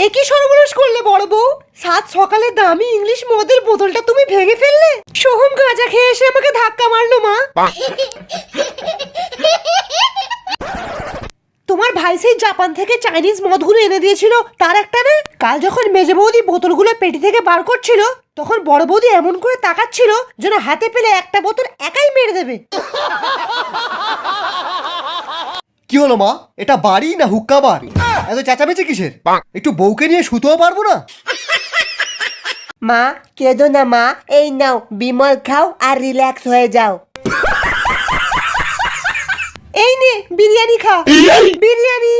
একই সর্বনাশ করলে বড় বউ। সাত সকালে দামি ইংলিশ মদের বোতলটা তুমি ভেঙে ফেললে। সোহম গাঁজা খেয়ে এসে আমাকে ধাক্কা মারলো মা। তোমার ভাই সেই জাপান থেকে চাইনিজ মদগুলো এনে দিয়েছিল, তার একটা না? কাল যখন মেজে বৌদি বোতলগুলো পেটি থেকে বার করছিল, তখন বড় বৌদি এমন করে তাকাচ্ছিল যেন হাতে পেলে একটা বোতল একাই মেরে দেবে। কি হলো মা, এটা বাড়ি না হুক্কা বার? এত চেঁচামেচি কিসের? একটু বউকে নিয়ে শুতেও পারবো না? মা কেঁদো না মা, এই নাও বিমল খাও আর রিল্যাক্স হয়ে যাও। এই নে বিরিয়ানি খা। বিরিয়ানি?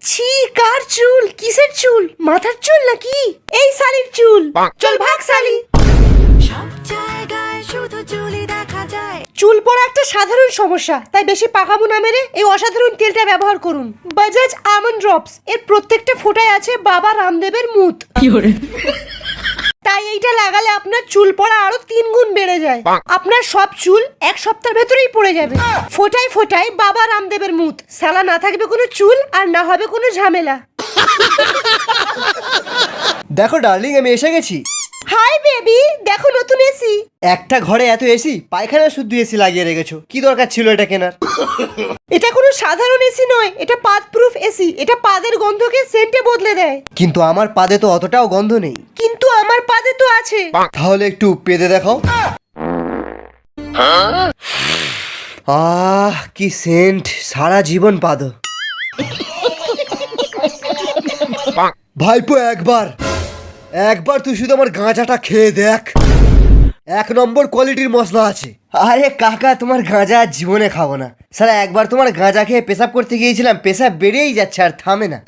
ছি, কার চুল? কিসের চুল? মাথার চুল নাকি? এই শালির চুল। চল ভাগ শালি। চুল পড়া একটা সাধারণ সমস্যা, তাই বেশি পাকাবো না মেরে এই অসাধারণ তেলটা ব্যবহার করুন, বাজাজ আমন্ড ড্রপস। এর প্রত্যেকটা ফোঁটায় আছে বাবা রামদেবের মুত। তাই এইটা লাগালে আপনার চুল পড়া আরো 3 গুণ বেড়ে যায়। আপনার সব চুল এক সপ্তাহের ভেতরেই পড়ে যাবে। ফোঁটায় ফোঁটায় বাবা রামদেবের মুত। সালা না থাকবে কোনো চুল আর না হবে কোনো ঝামেলা। দেখো ডার্লিং, আমি এসে গেছি। হাই বেবি, দেখো নতুন এসি। একটা ঘরে এত এসি, পায়খানা শুদ্ধ এসি লাগিয়ে রেখেছো, কি দরকার ছিল এটা কেনার? এটা কোনো সাধারণ এসি নয়, এটা পাদ প্রুফ এসি। এটা পাদের গন্ধকে সেন্টে বদলে দেয়। কিন্তু আমার পাদে তো অতটাও গন্ধ নেই। কিন্তু আমার পাদে তো আছে। তাহলে একটু পেদে দেখাও। আহ কি সেন্ট, সারা জীবন পাদো। ভাইপো একবার তুই শুধু আমার গাঁজাটা খেয়ে দেখ, 1 নম্বর কোয়ালিটির মশলা আছে। আরে কাকা, তোমার গাঁজা আর জীবনে খাবো না। সারা একবার তোমার গাঁজা খেয়ে পেশাব করতে গিয়েছিলাম, পেশাব বেরিয়েই যাচ্ছে আর থামে না।